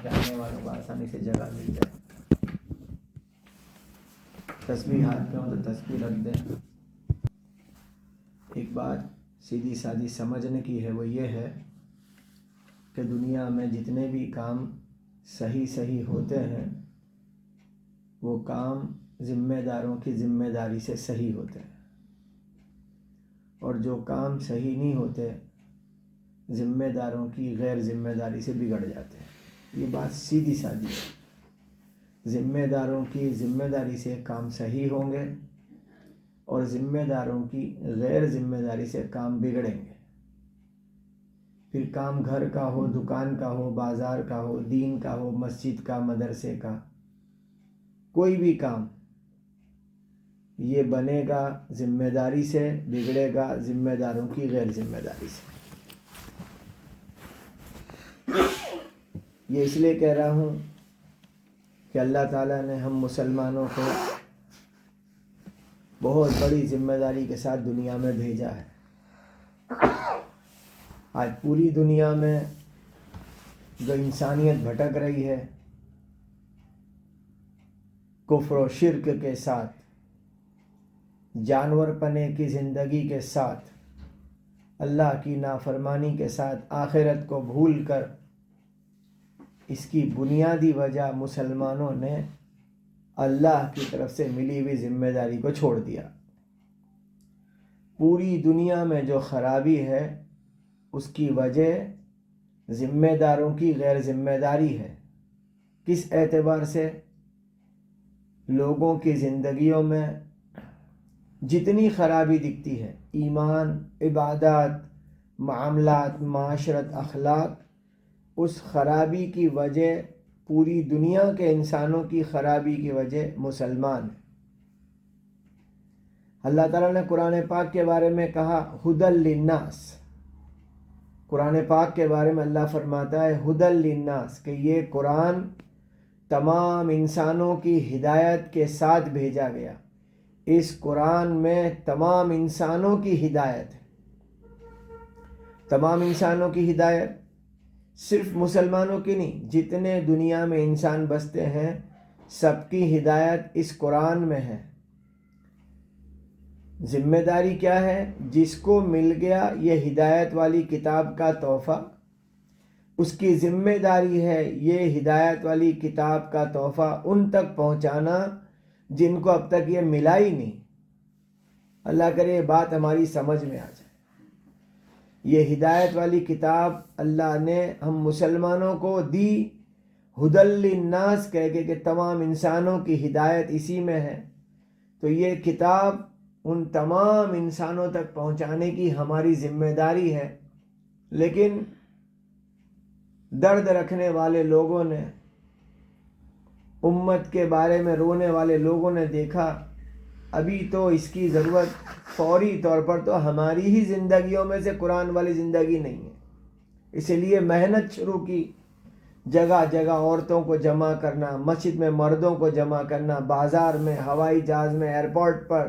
کہ آنے والوں کو آسانی سے جگہ مل جائے. تسبیح ہاتھ میں ہو تو تسبیح رکھ دیں. ایک بات سیدھی سادی سمجھنے کی ہے، وہ یہ ہے کہ دنیا میں جتنے بھی کام صحیح ہوتے ہیں وہ کام ذمہ داروں کی ذمہ داری سے صحیح ہوتے ہیں، اور جو کام صحیح نہیں ہوتے ذمہ داروں کی غیر ذمہ داری سے بگڑ جاتے ہیں. یہ بات سیدھی سادی ہے. ذمہ داروں کی ذمہ داری سے کام صحیح ہوں گے اور ذمہ داروں کی غیر ذمہ داری سے کام بگڑیں گے. پھر کام گھر کا ہو، دکان کا ہو، بازار کا ہو، دین کا ہو، مسجد کا، مدرسے کا، کوئی بھی کام یہ بنے گا ذمہ داری سے، بگڑے گا ذمہ داروں کی غیر ذمہ داری سے. یہ اس لیے کہہ رہا ہوں کہ اللہ تعالیٰ نے ہم مسلمانوں کو بہت بڑی ذمہ داری کے ساتھ دنیا میں بھیجا ہے. آج پوری دنیا میں جو انسانیت بھٹک رہی ہے کفر و شرک کے ساتھ، جانور پنے کی زندگی کے ساتھ، اللہ کی نافرمانی کے ساتھ، آخرت کو بھول کر، اس کی بنیادی وجہ مسلمانوں نے اللہ کی طرف سے ملی ہوئی ذمہ داری کو چھوڑ دیا. پوری دنیا میں جو خرابی ہے اس کی وجہ ذمہ داروں کی غیر ذمہ داری ہے. کس اعتبار سے؟ لوگوں کی زندگیوں میں جتنی خرابی دکھتی ہے، ایمان، عبادات، معاملات، معاشرت، اخلاق، اس خرابی کی وجہ، پوری دنیا کے انسانوں کی خرابی کی وجہ مسلمان ہیں. اللہ تعالیٰ نے قرآن پاک کے بارے میں کہا ہدی للناس. قرآن پاک کے بارے میں اللہ فرماتا ہے ہدی للناس، کہ یہ قرآن تمام انسانوں کی ہدایت کے ساتھ بھیجا گیا. اس قرآن میں تمام انسانوں کی ہدایت ہے. تمام انسانوں کی ہدایت، صرف مسلمانوں کی نہیں، جتنے دنیا میں انسان بستے ہیں سب کی ہدایت اس قرآن میں ہے. ذمہ داری کیا ہے؟ جس کو مل گیا یہ ہدایت والی کتاب کا تحفہ، اس کی ذمہ داری ہے یہ ہدایت والی کتاب کا تحفہ ان تک پہنچانا جن کو اب تک یہ ملا ہی نہیں. اللہ کرے یہ بات ہماری سمجھ میں آ جائے. یہ ہدایت والی کتاب اللہ نے ہم مسلمانوں کو دی ہدی للناس کہہ کے کہ تمام انسانوں کی ہدایت اسی میں ہے. تو یہ کتاب ان تمام انسانوں تک پہنچانے کی ہماری ذمہ داری ہے. لیکن درد رکھنے والے لوگوں نے، امت کے بارے میں رونے والے لوگوں نے دیکھا ابھی تو اس کی ضرورت فوری طور پر تو ہماری ہی زندگیوں میں سے قرآن والی زندگی نہیں ہے. اسی لیے محنت شروع کی، جگہ جگہ عورتوں کو جمع کرنا، مسجد میں مردوں کو جمع کرنا، بازار میں، ہوائی جہاز میں، ایئرپورٹ پر،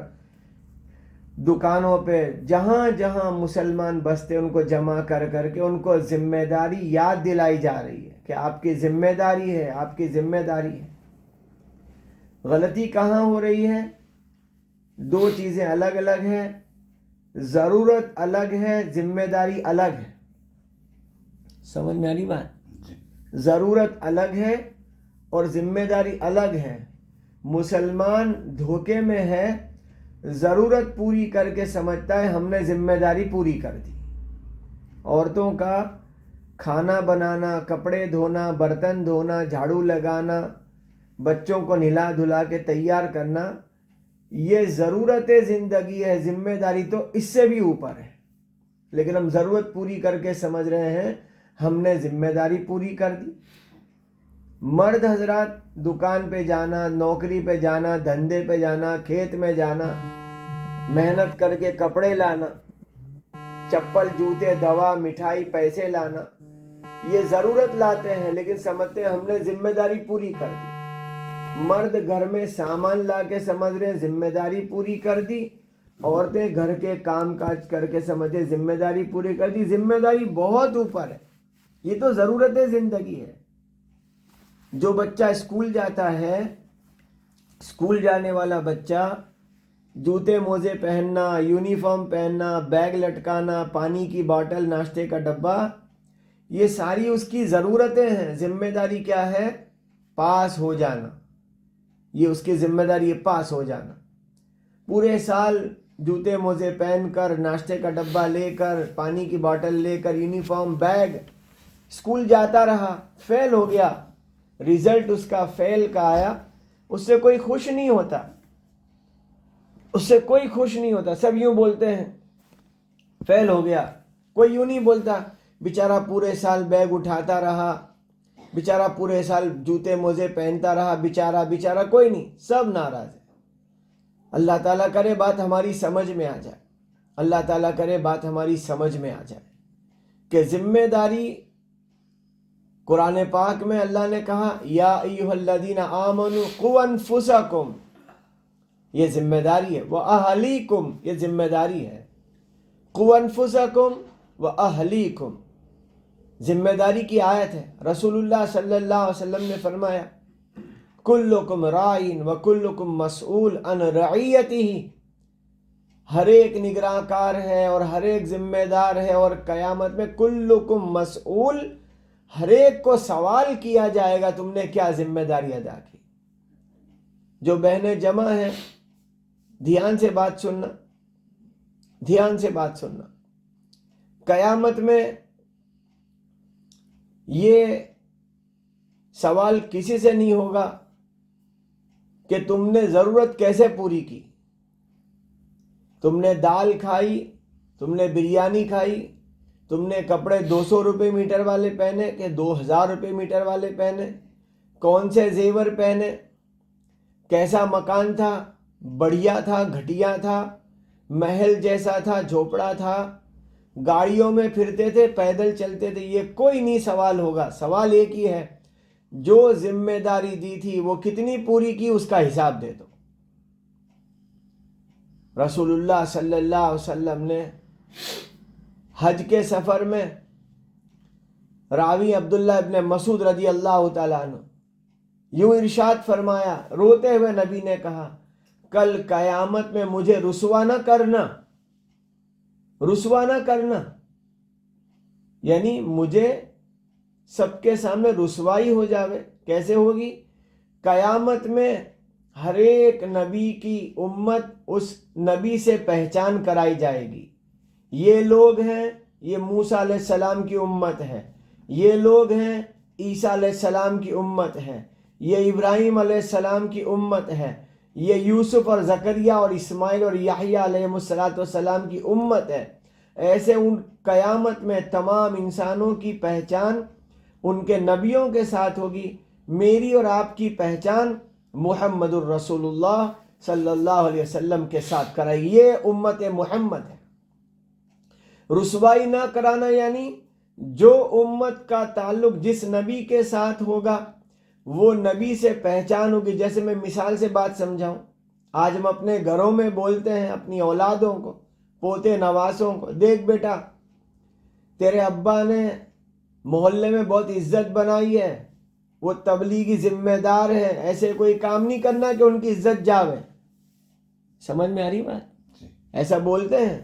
دکانوں پہ، جہاں جہاں مسلمان بستے ان کو جمع کر کر کے ان کو ذمہ داری یاد دلائی جا رہی ہے کہ آپ کی ذمہ داری ہے، آپ کی ذمہ داری ہے. غلطی کہاں ہو رہی ہے؟ دو چیزیں الگ الگ ہیں. ضرورت الگ ہے، ذمہ داری الگ ہے. سمجھ میں آ رہی بات؟ ضرورت الگ ہے اور ذمہ داری الگ ہے. مسلمان دھوکے میں ہے، ضرورت پوری کر کے سمجھتا ہے ہم نے ذمہ داری پوری کر دی. عورتوں کا کھانا بنانا، کپڑے دھونا، برتن دھونا، جھاڑو لگانا، بچوں کو نہلا دھلا کے تیار کرنا، یہ ضرورت زندگی ہے. ذمہ داری تو اس سے بھی اوپر ہے. لیکن ہم ضرورت پوری کر کے سمجھ رہے ہیں ہم نے ذمہ داری پوری کر دی. مرد حضرات دکان پہ جانا، نوکری پہ جانا، دھندے پہ جانا، کھیت میں جانا، محنت کر کے کپڑے لانا، چپل، جوتے، دوا، مٹھائی، پیسے لانا، یہ ضرورت لاتے ہیں لیکن سمجھتے ہیں ہم نے ذمہ داری پوری کر دی. مرد گھر میں سامان لا کے سمجھ رہے ہیں ذمہ داری پوری کر دی. عورتیں گھر کے کام کاج کر کے سمجھے ذمہ داری پوری کر دی. ذمہ داری بہت اوپر ہے. یہ تو ضرورت زندگی ہے. جو بچہ اسکول جاتا ہے، اسکول جانے والا بچہ جوتے موزے پہننا، یونیفارم پہننا، بیگ لٹکانا، پانی کی باٹل، ناشتے کا ڈبہ، یہ ساری اس کی ضرورتیں ہیں۔ ذمہ داری کیا ہے؟ پاس ہو جانا۔ یہ اس کی ذمہ داری ہے، پاس ہو جانا۔ پورے سال جوتے موزے پہن کر، ناشتے کا ڈبہ لے کر، پانی کی باٹل لے کر، یونیفارم، بیگ، اسکول جاتا رہا، فیل ہو گیا، رزلٹ اس کا فیل کا آیا، اس سے کوئی خوش نہیں ہوتا، اس سے کوئی خوش نہیں ہوتا۔ سب یوں بولتے ہیں فیل ہو گیا، کوئی یوں نہیں بولتا بیچارہ پورے سال بیگ اٹھاتا رہا، بیچارہ پورے سال جوتے موزے پہنتا رہا، بیچارہ کوئی نہیں، سب ناراض ہے۔ اللہ تعالیٰ کرے بات ہماری سمجھ میں آ جائے، اللہ تعالیٰ کرے بات ہماری سمجھ میں آ جائے کہ ذمہ داری قرآن پاک میں اللہ نے کہا یا ایھا الذین آمنوا قوا انفسکم، یہ ذمہ داری ہے، واہلیکم، یہ ذمہ داری ہے، قوا انفسکم واہلیکم، ذمہ داری کی آیت ہے۔ رسول اللہ صلی اللہ علیہ وسلم نے فرمایا کلکم راعٍ وکلکم مسئول عن رعیتہ، ہر ایک نگراں کار ہے اور ہر ایک ذمہ دار ہے، اور قیامت میں کلکم مسئول، ہر ایک کو سوال کیا جائے گا تم نے کیا ذمہ داری ادا کی۔ جو بہنیں جمع ہیں، دھیان سے بات سننا، دھیان سے بات سننا۔ قیامت میں یہ سوال کسی سے نہیں ہوگا کہ تم نے ضرورت کیسے پوری کی، تم نے دال کھائی، تم نے بریانی کھائی، تم نے کپڑے 200 روپے میٹر والے پہنے کہ 2000 روپے میٹر والے پہنے، کون سے زیور پہنے، کیسا مکان تھا، بڑھیا تھا، گھٹیا تھا، محل جیسا تھا، جھوپڑا تھا، گاڑیوں میں پھرتے تھے، پیدل چلتے تھے، یہ کوئی نہیں سوال ہوگا۔ سوال ایک ہی ہے، جو ذمہ داری دی تھی وہ کتنی پوری کی، اس کا حساب دے دو۔ رسول اللہ صلی اللہ علیہ وسلم نے حج کے سفر میں، راوی عبداللہ ابن مسعود رضی اللہ تعالیٰ عنہ، یوں ارشاد فرمایا، روتے ہوئے نبی نے کہا کل قیامت میں مجھے رسوا نہ کرنا، رسوا نہ کرنا، یعنی مجھے سب کے سامنے رسوائی ہو جاوے۔ کیسے ہوگی؟ قیامت میں ہر ایک نبی کی امت اس نبی سے پہچان کرائی جائے گی، یہ لوگ ہیں، یہ موسیٰ علیہ السلام کی امت ہے، یہ لوگ ہیں عیسیٰ علیہ السلام کی امت ہے، یہ ابراہیم علیہ السلام کی امت ہے، یہ یوسف اور زکریا اور اسماعیل اور یحییٰ علیہ السلام کی امت ہے۔ ایسے ان قیامت میں تمام انسانوں کی پہچان ان کے نبیوں کے ساتھ ہوگی، میری اور آپ کی پہچان محمد الرسول اللہ صلی اللہ علیہ وسلم کے ساتھ کرائی، یہ امت محمد ہے۔ رسوائی نہ کرانا یعنی جو امت کا تعلق جس نبی کے ساتھ ہوگا وہ نبی سے پہچان ہوگی۔ جیسے میں مثال سے بات سمجھاؤں، آج ہم اپنے گھروں میں بولتے ہیں اپنی اولادوں کو، پوتے نواسوں کو، دیکھ بیٹا تیرے ابا نے محلے میں بہت عزت بنائی ہے، وہ تبلیغی ذمہ دار ہے، ایسے کوئی کام نہیں کرنا کہ ان کی عزت جاوے۔ سمجھ میں آ رہی بات؟ ایسا بولتے ہیں،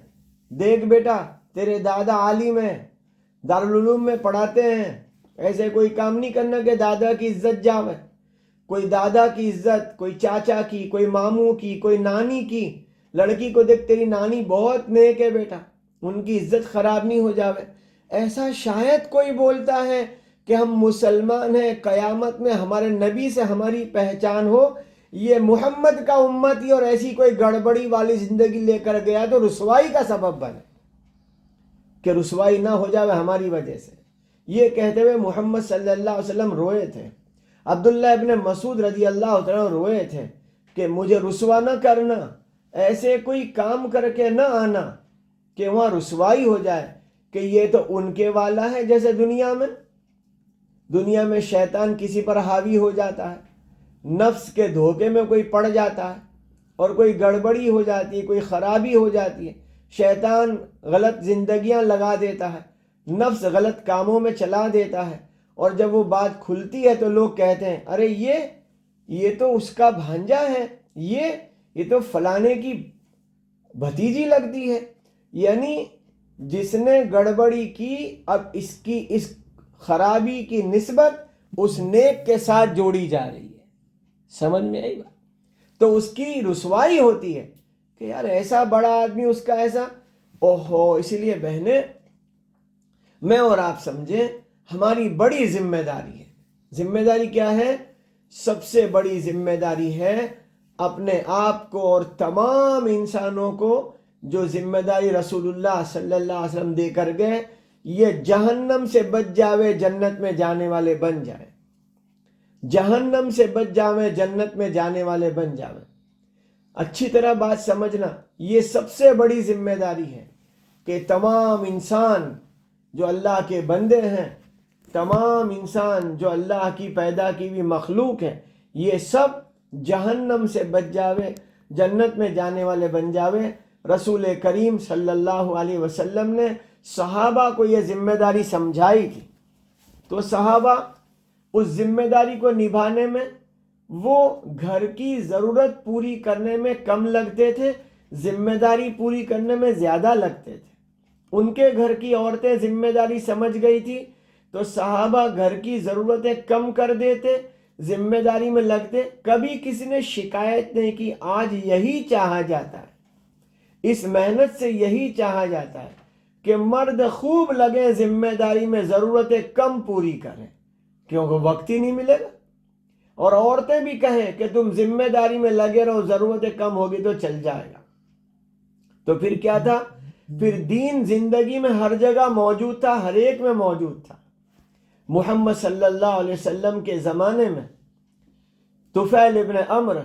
دیکھ بیٹا تیرے دادا عالم ہیں، دارالعلوم میں پڑھاتے ہیں، ایسے کوئی کام نہیں کرنا کہ دادا کی عزت جاوے۔ کوئی دادا کی عزت، کوئی چاچا کی، کوئی ماموں کی، کوئی نانی کی، لڑکی کو دیکھ تیری نانی بہت نیک ہے بیٹا، ان کی عزت خراب نہیں ہو جاوے۔ ایسا شاید کوئی بولتا ہے کہ ہم مسلمان ہیں، قیامت میں ہمارے نبی سے ہماری پہچان ہو، یہ محمد کا امتی اور ایسی کوئی گڑبڑی والی زندگی لے کر گیا تو رسوائی کا سبب بنے، کہ رسوائی نہ ہو جائے ہماری وجہ سے۔ یہ کہتے ہوئے محمد صلی اللہ علیہ وسلم روئے تھے، عبداللہ ابن مسعود رضی اللہ عنہ روئے تھے کہ مجھے رسوا نہ کرنا، ایسے کوئی کام کر کے نہ آنا کہ وہاں رسوائی ہو جائے کہ یہ تو ان کے والا ہے۔ جیسے دنیا میں شیطان کسی پر حاوی ہو جاتا ہے، نفس کے دھوکے میں کوئی پڑ جاتا ہے اور کوئی گڑبڑی ہو جاتی ہے، کوئی خرابی ہو جاتی ہے، شیطان غلط زندگیاں لگا دیتا ہے، نفس غلط کاموں میں چلا دیتا ہے، اور جب وہ بات کھلتی ہے تو لوگ کہتے ہیں ارے یہ تو اس کا بھانجا ہے، یہ تو فلانے کی بھتیجی لگتی ہے. یعنی جس نے گڑبڑی کی اب اس خرابی کی نسبت اس نیک کے ساتھ جوڑی جا رہی ہے. سمجھ میں آئی بات؟ تو اس کی رسوائی ہوتی ہے کہ یار ایسا بڑا آدمی اس کا ایسا اوہو. اسی لیے بہنیں، میں اور آپ سمجھیں ہماری بڑی ذمہ داری ہے. ذمہ داری کیا ہے؟ سب سے بڑی ذمہ داری ہے اپنے آپ کو اور تمام انسانوں کو جو ذمہ داری رسول اللہ صلی اللہ علیہ وسلم دے کر گئے، یہ جہنم سے بچ جاوے جنت میں جانے والے بن جائے. جہنم سے بچ جاوے جنت میں جانے والے بن جاوے. اچھی طرح بات سمجھنا، یہ سب سے بڑی ذمہ داری ہے کہ تمام انسان جو اللہ کے بندے ہیں، تمام انسان جو اللہ کی پیدا کی ہوئی مخلوق ہیں، یہ سب جہنم سے بچ جاوے، جنت میں جانے والے بن جاوے. رسول کریم صلی اللہ علیہ وسلم نے صحابہ کو یہ ذمہ داری سمجھائی تھی، تو صحابہ اس ذمہ داری کو نبھانے میں وہ گھر کی ضرورت پوری کرنے میں کم لگتے تھے، ذمہ داری پوری کرنے میں زیادہ لگتے تھے. ان کے گھر کی عورتیں ذمہ داری سمجھ گئی تھی تو صحابہ گھر کی ضرورتیں کم کر دیتے، ذمہ داری میں لگتے. کبھی کسی نے شکایت نہیں کی. آج یہی چاہا جاتا ہے، اس محنت سے یہی چاہا جاتا ہے کہ مرد خوب لگے ذمہ داری میں، ضرورتیں کم پوری کریں کیونکہ وقت ہی نہیں ملے گا. اور عورتیں بھی کہیں کہ تم ذمہ داری میں لگے رہو، ضرورتیں کم ہوگی تو چل جائے گا. تو پھر کیا تھا؟ پھر دین زندگی میں ہر جگہ موجود تھا، ہر ایک میں موجود تھا. محمد صلی اللہ علیہ وسلم کے زمانے میں طفیل ابن عمر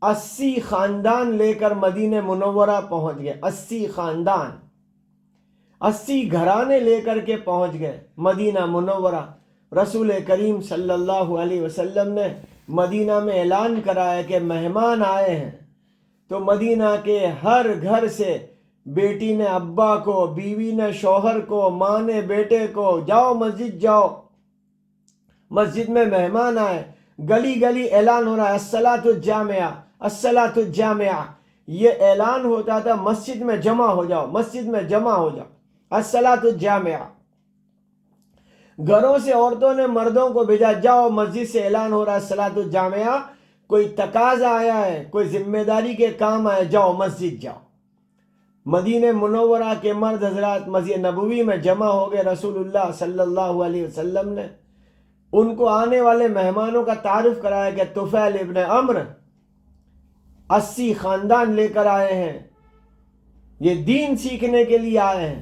80 خاندان لے کر مدینہ منورہ پہنچ گئے. 80 خاندان، 80 گھرانے لے کر کے پہنچ گئے مدینہ منورہ. رسول کریم صلی اللہ علیہ وسلم نے مدینہ میں اعلان کرایا کہ مہمان آئے ہیں. تو مدینہ کے ہر گھر سے بیٹی نے ابا کو، بیوی نے شوہر کو، ماں نے بیٹے کو، جاؤ مسجد جاؤ، مسجد میں مہمان آئے. گلی گلی اعلان ہو رہا ہے الصلاۃ الجامعہ، الصلاۃ الجامعہ. یہ اعلان ہوتا تھا مسجد میں جمع ہو جاؤ، مسجد میں جمع ہو جاؤ، الصلاۃ الجامعہ. گھروں سے عورتوں نے مردوں کو بھیجا، جاؤ مسجد سے اعلان ہو رہا ہے الصلاۃ الجامعہ، کوئی تقاضا آیا ہے، کوئی ذمہ داری کے کام آئے، جاؤ مسجد جاؤ. مدینہ منورہ کے مرد حضرات مسجد نبوی میں جمع ہو گئے. رسول اللہ صلی اللہ علیہ وسلم نے ان کو آنے والے مہمانوں کا تعارف کرایا کہ طفیل ابن عمر 80 خاندان لے کر آئے ہیں، یہ دین سیکھنے کے لیے آئے ہیں،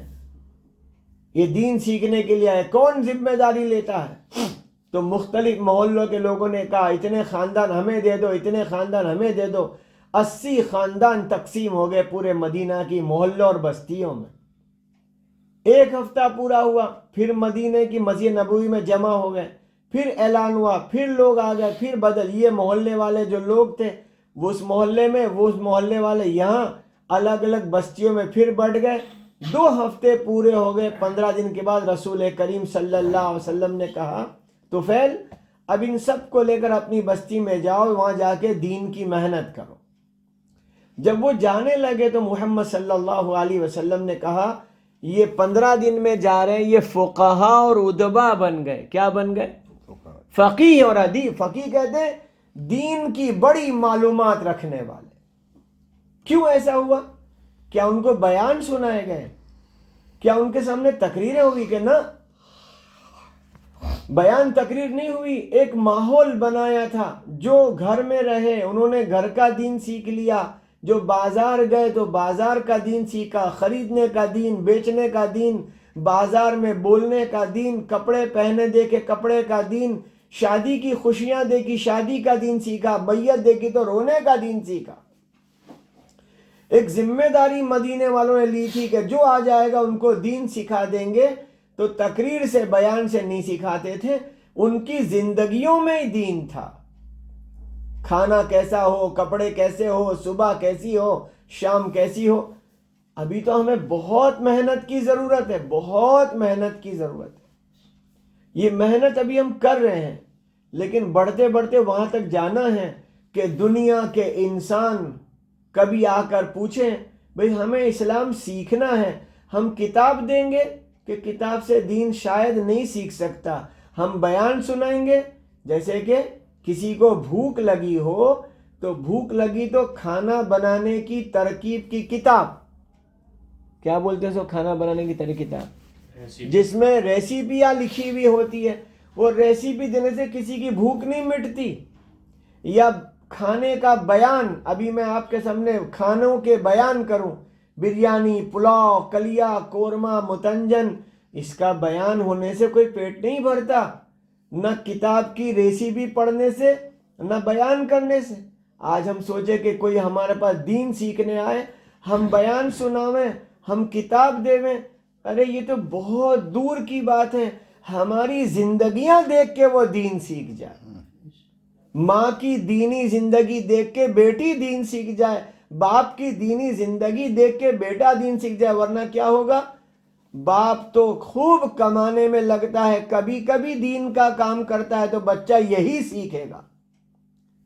یہ دین سیکھنے کے لیے آئے. کون ذمہ داری لیتا ہے؟ تو مختلف محلوں کے لوگوں نے کہا اتنے خاندان ہمیں دے دو، اتنے خاندان ہمیں دے دو. 80 خاندان تقسیم ہو گئے پورے مدینہ کی محلوں اور بستیوں میں. ایک ہفتہ پورا ہوا، پھر مدینہ کی مسجد نبوی میں جمع ہو گئے. پھر اعلان ہوا، پھر لوگ آ گئے، پھر بدل. یہ محلے والے جو لوگ تھے وہ اس محلے میں، وہ اس محلے والے یہاں، الگ الگ بستیوں میں پھر بٹ گئے. 2 ہفتے پورے ہو گئے. 15 دن کے بعد رسول کریم صلی اللہ علیہ وسلم نے کہا طفیل اب ان سب کو لے کر اپنی بستی میں جاؤ، وہاں جا کے دین کی محنت کرو. جب وہ جانے لگے تو محمد صلی اللہ علیہ وسلم نے کہا یہ 15 دن میں جا رہے ہیں، یہ فقہا اور ادبا بن گئے. کیا بن گئے؟ فقیہ اور ادیب. فقیہ کہتے ہیں دین کی بڑی معلومات رکھنے والے. کیوں ایسا ہوا؟ کیا ان کو بیان سنائے گئے؟ کیا ان کے سامنے تقریریں ہوئی؟ کہ نہ، بیان تقریر نہیں ہوئی. ایک ماحول بنایا تھا. جو گھر میں رہے انہوں نے گھر کا دین سیکھ لیا، جو بازار گئے تو بازار کا دین سیکھا، خریدنے کا دین، بیچنے کا دین، بازار میں بولنے کا دین، کپڑے پہنے دیکھے کپڑے کا دین، شادی کی خوشیاں دیکھی شادی کا دین سیکھا، بیعت دیکھی تو رونے کا دین سیکھا. ایک ذمہ داری مدینے والوں نے لی تھی کہ جو آ جائے گا ان کو دین سکھا دیں گے. تو تقریر سے، بیان سے نہیں سکھاتے تھے، ان کی زندگیوں میں ہی دین تھا. کھانا کیسا ہو، کپڑے کیسے ہو، صبح کیسی ہو، شام کیسی ہو. ابھی تو ہمیں بہت محنت کی ضرورت ہے، بہت محنت کی ضرورت ہے. یہ محنت ابھی ہم کر رہے ہیں، لیکن بڑھتے بڑھتے وہاں تک جانا ہے کہ دنیا کے انسان کبھی آ کر پوچھیں بھئی ہمیں اسلام سیکھنا ہے، ہم کتاب دیں گے کہ کتاب سے دین شاید نہیں سیکھ سکتا، ہم بیان سنائیں گے. جیسے کہ کسی کو بھوک لگی ہو تو بھوک لگی تو کھانا بنانے کی ترکیب کی کتاب، کیا بولتے ہیں سو کھانا بنانے کی کتاب، جس میں ریسیپیاں لکھی ہوئی ہوتی ہے. وہ ریسیپی دینے سے کسی کی بھوک نہیں مٹتی. یا کھانے کا بیان، ابھی میں آپ کے سامنے کھانوں کے بیان کروں، بریانی، پلاؤ، کلیا، قورمہ، متنجن، اس کا بیان ہونے سے کوئی پیٹ نہیں بھرتا، نہ کتاب کی ریسیپی پڑھنے سے، نہ بیان کرنے سے. آج ہم سوچے کہ کوئی ہمارے پاس دین سیکھنے آئے، ہم بیان سناویں، ہم کتاب دیویں، ارے یہ تو بہت دور کی بات ہے. ہماری زندگیاں دیکھ کے وہ دین سیکھ جائے. ماں کی دینی زندگی دیکھ کے بیٹی دین سیکھ جائے، باپ کی دینی زندگی دیکھ کے بیٹا دین سیکھ جائے. ورنہ کیا ہوگا؟ باپ تو خوب کمانے میں لگتا ہے، کبھی کبھی دین کا کام کرتا ہے تو بچہ یہی سیکھے گا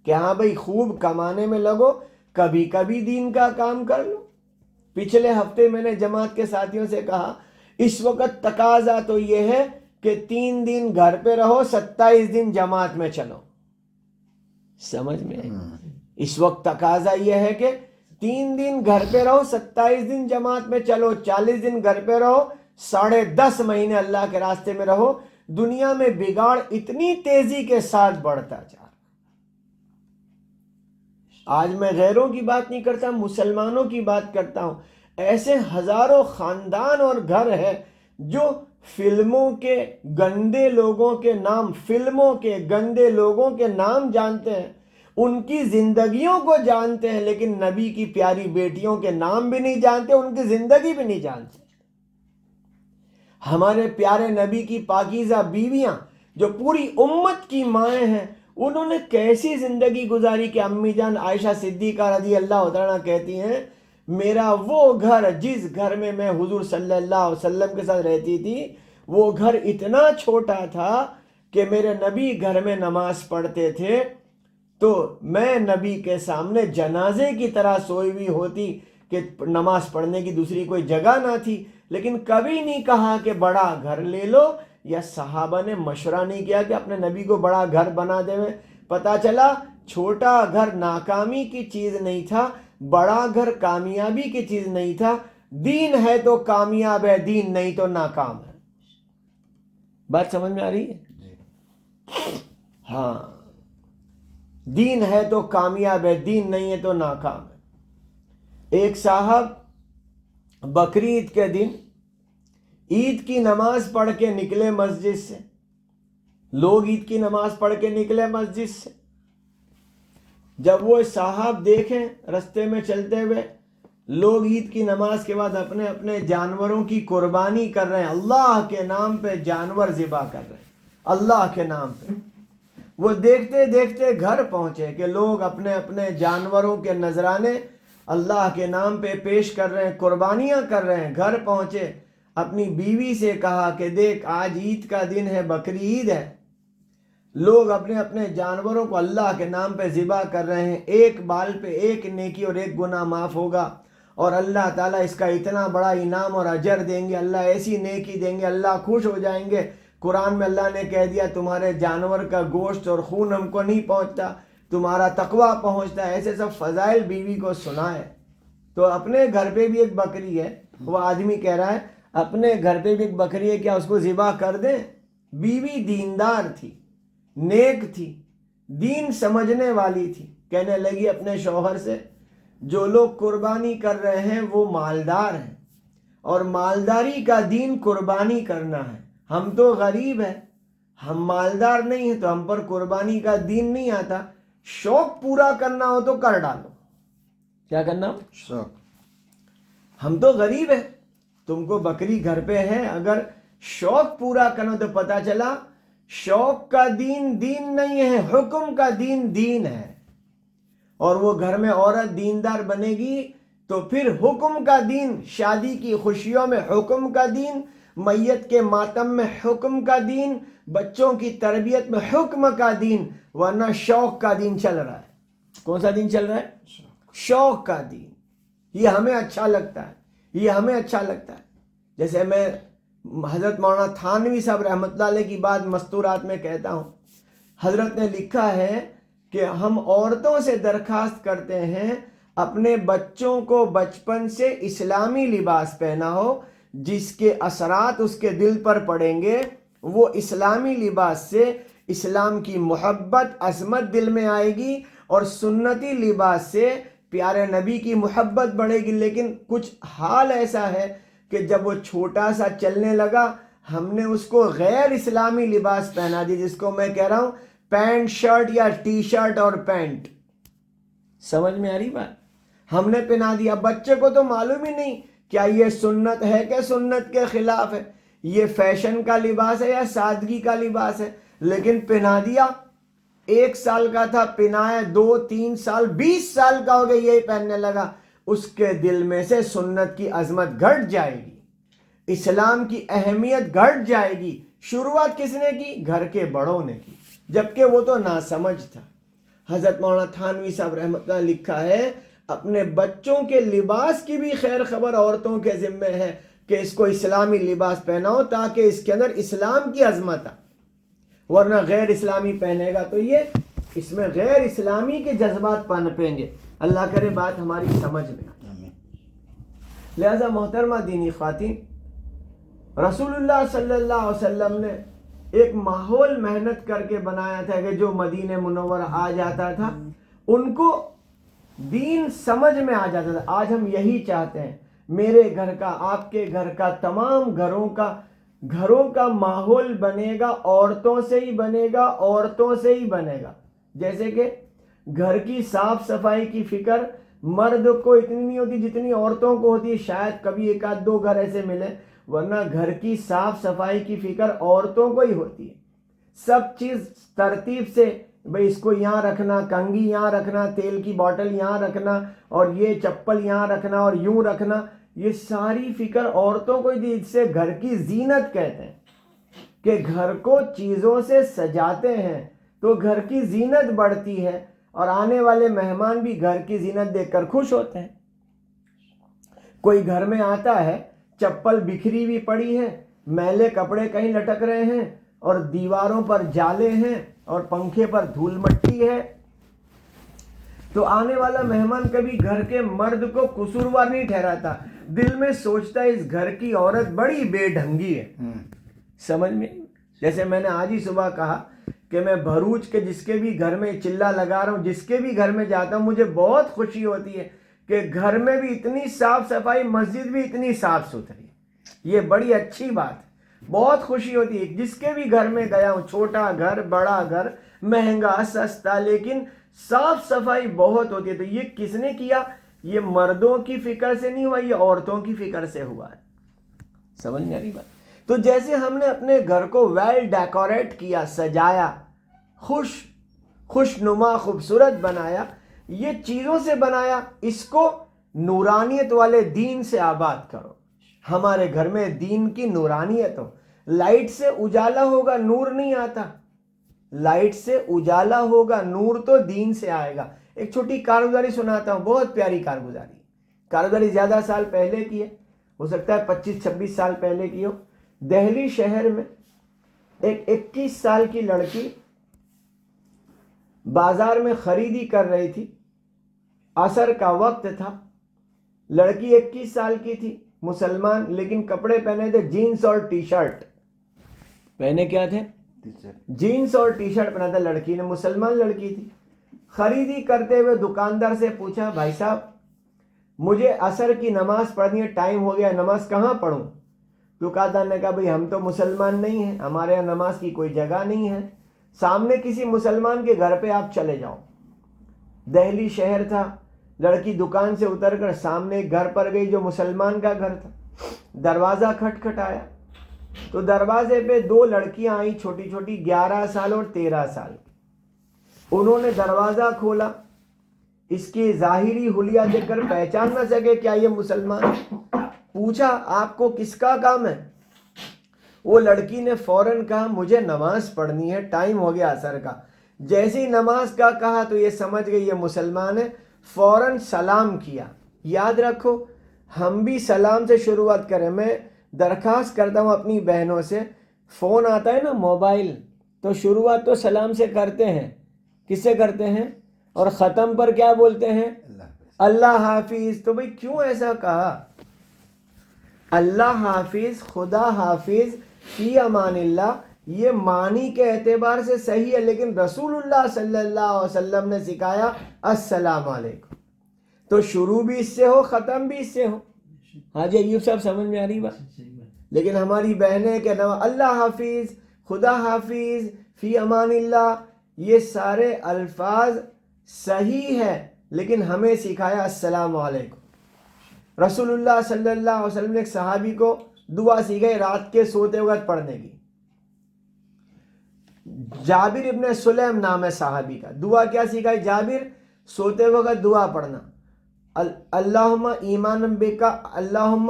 کہ ہاں بھئی خوب کمانے میں لگو، کبھی کبھی دین کا کام کر لو. پچھلے ہفتے میں نے جماعت کے ساتھیوں سے کہا اس وقت تقاضا تو یہ ہے کہ 3 دن گھر پہ رہو، 27 دن جماعت میں چلو. سمجھ میں؟ اس وقت تقاضا یہ ہے کہ 3 دن گھر پہ رہو، 27 دن جماعت میں چلو، 40 دن گھر پہ رہو، 10.5 مہینے اللہ کے راستے میں رہو. دنیا میں بگاڑ اتنی تیزی کے ساتھ بڑھتا جا رہا. آج میں غیروں کی بات نہیں کرتا، مسلمانوں کی بات کرتا ہوں. ایسے ہزاروں خاندان اور گھر ہے جو فلموں کے گندے لوگوں کے نام، فلموں کے گندے لوگوں کے نام جانتے ہیں، ان کی زندگیوں کو جانتے ہیں، لیکن نبی کی پیاری بیٹیوں کے نام بھی نہیں جانتے، ان کی زندگی بھی نہیں جانتے. ہمارے پیارے نبی کی پاکیزہ بیویاں جو پوری امت کی مائیں ہیں، انہوں نے کیسی زندگی گزاری کہ امی جان عائشہ صدیقہ رضی اللہ عنہا کہتی ہیں میرا وہ گھر جس گھر میں میں حضور صلی اللہ علیہ وسلم کے ساتھ رہتی تھی، وہ گھر اتنا چھوٹا تھا کہ میرے نبی گھر میں نماز پڑھتے تھے تو میں نبی کے سامنے جنازے کی طرح سوئی ہوئی ہوتی کہ نماز پڑھنے کی دوسری کوئی جگہ نہ تھی. لیکن کبھی نہیں کہا کہ بڑا گھر لے لو، یا صحابہ نے مشورہ نہیں کیا کہ اپنے نبی کو بڑا گھر بنا دے. پتا چلا چھوٹا گھر ناکامی کی چیز نہیں تھا، بڑا گھر کامیابی کی چیز نہیں تھا. دین ہے تو کامیاب ہے، دین نہیں تو ناکام ہے. بات سمجھ میں آ رہی ہے؟ ہاں، دین ہے تو کامیاب ہے، دین نہیں ہے تو ناکام ہے. ایک صاحب بقرعید کے دن عید کی نماز پڑھ کے نکلے مسجد سے. لوگ عید کی نماز پڑھ کے نکلے مسجد سے. جب وہ صاحب دیکھیں رستے میں چلتے ہوئے لوگ عید کی نماز کے بعد اپنے اپنے جانوروں کی قربانی کر رہے ہیں، اللہ کے نام پہ جانور ذبح کر رہے ہیں، اللہ کے نام پہ. وہ دیکھتے دیکھتے گھر پہنچے کہ لوگ اپنے اپنے جانوروں کے نذرانے اللہ کے نام پہ پیش کر رہے ہیں، قربانیاں کر رہے ہیں. گھر پہنچے، اپنی بیوی سے کہا کہ دیکھ آج عید کا دن ہے، بقرعید ہے، لوگ اپنے اپنے جانوروں کو اللہ کے نام پہ ذبح کر رہے ہیں، ایک بال پہ ایک نیکی اور ایک گناہ معاف ہوگا، اور اللہ تعالیٰ اس کا اتنا بڑا انعام اور اجر دیں گے، اللہ ایسی نیکی دیں گے، اللہ خوش ہو جائیں گے. قرآن میں اللہ نے کہہ دیا تمہارے جانور کا گوشت اور خون ہم کو نہیں پہنچتا، تمہارا تقویٰ پہنچتا ہے. ایسے سب فضائل بیوی کو سنائے. تو اپنے گھر پہ بھی ایک بکری ہے، وہ آدمی کہہ رہا ہے اپنے گھر پہ بھی ایک بکری ہے، کیا اس کو ذبح کر دیں؟ بیوی دیندار تھی، نیک تھی، دین سمجھنے والی تھی. کہنے لگی اپنے شوہر سے جو لوگ قربانی کر رہے ہیں وہ مالدار ہیں، اور مالداری کا دین قربانی کرنا ہے. ہم تو غریب ہیں، ہم مالدار نہیں ہیں، تو ہم پر قربانی کا دین نہیں آتا. شوق پورا کرنا ہو تو کر ڈالو. کیا کرنا ہو؟ شوق. ہم تو غریب ہیں، تم کو بکری گھر پہ ہے، اگر شوق پورا کرنا تو پتا چلا شوق کا دین دین نہیں ہے، حکم کا دین دین ہے. اور وہ گھر میں عورت دیندار بنے گی تو پھر حکم کا دین، شادی کی خوشیوں میں حکم کا دین، میت کے ماتم میں حکم کا دین، بچوں کی تربیت میں حکم کا دین، ورنہ شوق کا دین چل رہا ہے۔ کون سا دین چل رہا ہے؟ شوق کا دین۔ یہ ہمیں اچھا لگتا ہے، یہ ہمیں اچھا لگتا ہے۔ جیسے میں حضرت مولانا تھانوی صاحب رحمۃ اللہ علیہ کی بات مستورات میں کہتا ہوں، حضرت نے لکھا ہے کہ ہم عورتوں سے درخواست کرتے ہیں اپنے بچوں کو بچپن سے اسلامی لباس پہنا ہو، جس کے اثرات اس کے دل پر پڑیں گے، وہ اسلامی لباس سے اسلام کی محبت عظمت دل میں آئے گی، اور سنتی لباس سے پیارے نبی کی محبت بڑھے گی۔ لیکن کچھ حال ایسا ہے کہ جب وہ چھوٹا سا چلنے لگا، ہم نے اس کو غیر اسلامی لباس پہنا دی، جس کو میں کہہ رہا ہوں پینٹ شرٹ یا ٹی شرٹ اور پینٹ۔ سمجھ میں آ رہی بات؟ ہم نے پہنا دیا، بچے کو تو معلوم ہی نہیں کیا یہ سنت ہے کہ سنت کے خلاف ہے، یہ فیشن کا لباس ہے یا سادگی کا لباس ہے، لیکن پہنا دیا۔ 1 سال کا تھا، پہنایا، 2 3 سال 20 سال کا ہو گیا، یہی پہننے لگا، اس کے دل میں سے سنت کی عظمت گھٹ جائے گی، اسلام کی اہمیت گھٹ جائے گی۔ شروعات کس نے کی؟ گھر کے بڑوں نے کی، جبکہ وہ تو ناسمجھ تھا۔ حضرت مولانا تھانوی صاحب رحمۃ اللہ لکھا ہے اپنے بچوں کے لباس کی بھی خیر خبر عورتوں کے ذمے ہے کہ اس کو اسلامی لباس پہناؤ تاکہ اس کے اندر اسلام کی عظمت آئے، ورنہ غیر اسلامی پہنے گا تو یہ اس میں غیر اسلامی کے جذبات پنپیں گے۔ اللہ کرے بات ہماری سمجھ میں آئے۔ لہذا محترمہ دینی خواتین، رسول اللہ صلی اللہ علیہ وسلم نے ایک ماحول محنت کر کے بنایا تھا کہ جو مدینہ منورہ آ جاتا تھا ان کو دین سمجھ میں آ جاتا تھا۔ آج ہم یہی چاہتے ہیں، میرے گھر کا، آپ کے گھر کا، تمام گھروں کا ماحول بنے گا، عورتوں سے ہی بنے گا، عورتوں سے ہی بنے گا۔ جیسے کہ گھر کی صاف صفائی کی فکر مرد کو اتنی نہیں ہوتی جتنی عورتوں کو ہوتی ہے، شاید کبھی 1-2 گھر ایسے ملے، ورنہ گھر کی صاف صفائی کی فکر عورتوں کو ہی ہوتی ہے۔ سب چیز ترتیب سے، بھئی اس کو یہاں رکھنا، کنگھی یہاں رکھنا، تیل کی بوٹل یہاں رکھنا، اور یہ چپل یہاں رکھنا اور یوں رکھنا، یہ ساری فکر عورتوں کو ہی دی۔ اس سے گھر کی زینت کہتے ہیں کہ گھر کو چیزوں سے سجاتے ہیں تو گھر کی زینت بڑھتی ہے، اور آنے والے مہمان بھی گھر کی زینت دیکھ کر خوش ہوتے ہیں۔ کوئی گھر میں آتا ہے، چپل بکھری بھی پڑی ہے، میلے کپڑے کہیں لٹک رہے ہیں، اور دیواروں پر جالے ہیں، اور پنکھے پر دھول مٹی ہے، تو آنے والا مہمان کبھی گھر کے مرد کو قصوروار نہیں ٹھہراتا، دل میں سوچتا ہے اس گھر کی عورت بڑی بے ڈھنگی ہے۔ سمجھ میں؟ جیسے میں نے آج ہی صبح کہا کہ میں بھروچ کے جس کے بھی گھر میں چلہ لگا رہا ہوں، جس کے بھی گھر میں جاتا ہوں، مجھے بہت خوشی ہوتی ہے کہ گھر میں بھی اتنی صاف صفائی، مسجد بھی اتنی صاف ستھری۔ یہ بڑی اچھی بات ہے، بہت خوشی ہوتی ہے۔ جس کے بھی گھر میں گیا ہوں، چھوٹا گھر، بڑا گھر، مہنگا سستا، لیکن صاف صفائی بہت ہوتی ہے۔ تو یہ کس نے کیا؟ یہ مردوں کی فکر سے نہیں ہوا، یہ عورتوں کی فکر سے ہوا ہے۔ سمجھ میں آ رہی بات؟ تو جیسے ہم نے اپنے گھر کو ویل ڈیکوریٹ کیا، سجایا، خوش نما خوبصورت بنایا، یہ چیزوں سے بنایا، اس کو نورانیت والے دین سے آباد کرو۔ ہمارے گھر میں دین کی نورانیت ہو۔ لائٹ سے اجالا ہوگا، نور نہیں آتا۔ لائٹ سے اجالا ہوگا، نور تو دین سے آئے گا۔ ایک چھوٹی کارگزاری سناتا ہوں، بہت پیاری کارگزاری زیادہ سال پہلے کی ہے، ہو سکتا ہے 25-26 سال پہلے کی ہو۔ دہلی شہر میں ایک 21 سال کی لڑکی بازار میں خریدی کر رہی تھی، عصر کا وقت تھا، لڑکی 21 سال کی تھی، مسلمان، لیکن کپڑے پہنے تھے جینز اور ٹی شرٹ۔ پہنے کیا تھے؟ جینز اور ٹی شرٹ پہنا تھا لڑکی نے، مسلمان لڑکی تھی۔ خریدی کرتے ہوئے دکاندار سے پوچھا، بھائی صاحب مجھے عصر کی نماز پڑھنی ہے، ٹائم ہو گیا، نماز کہاں پڑھوں؟ دکاندار نے کہا، بھئی ہم تو مسلمان نہیں ہیں، ہمارے یہاں نماز کی کوئی جگہ نہیں ہے، سامنے کسی مسلمان کے گھر پہ آپ چلے جاؤ۔ دہلی شہر تھا، لڑکی دکان سے اتر کر سامنے ایک گھر پر گئی جو مسلمان کا گھر تھا۔ دروازہ کھٹکھٹایا تو دروازے پہ 2 لڑکیاں آئیں، چھوٹی چھوٹی، 11 سال اور 13 سال۔ انہوں نے دروازہ کھولا، اس کی ظاہری حلیہ دیکھ کر پہچان نہ سکے کیا یہ مسلمان؟ پوچھا، آپ کو کس کا کام ہے؟ وہ لڑکی نے فوراً کہا مجھے نماز پڑھنی ہے، ٹائم ہو گیا عصر کا۔ جیسے ہی نماز کا کہا تو یہ سمجھ گئی یہ مسلمان ہے، فوراً سلام کیا۔ یاد رکھو ہم بھی سلام سے شروعات کریں۔ میں درخواست کرتا ہوں اپنی بہنوں سے، فون آتا ہے نا موبائل، تو شروعات تو سلام سے کرتے ہیں۔ کس سے کرتے ہیں؟ اور ختم پر کیا بولتے ہیں؟ اللہ حافظ۔ تو بھئی کیوں ایسا کہا؟ اللہ حافظ، خدا حافظ، فی امان اللہ، یہ معنی کے اعتبار سے صحیح ہے، لیکن رسول اللہ صلی اللہ علیہ وسلم نے سکھایا السلام علیکم، تو شروع بھی اس سے ہو، ختم بھی اس سے ہو۔ ہاں جی ایوب صاحب سمجھ میں آ رہی بات؟ لیکن ہماری بہنیں کہ اللہ حافظ، خدا حافظ، فی امان اللہ، یہ سارے الفاظ صحیح ہے، لیکن ہمیں سکھایا السلام علیکم۔ رسول اللہ صلی اللہ علیہ وسلم نے ایک صحابی کو دعا سکھائی رات کے سوتے وقت پڑھنے کی۔ جابر ابن سلیم نام ہے صحابی کا، دعا کیا سکھائی؟ جابر سوتے وقت دعا پڑھنا، اللہم ایمان بکا، اللہم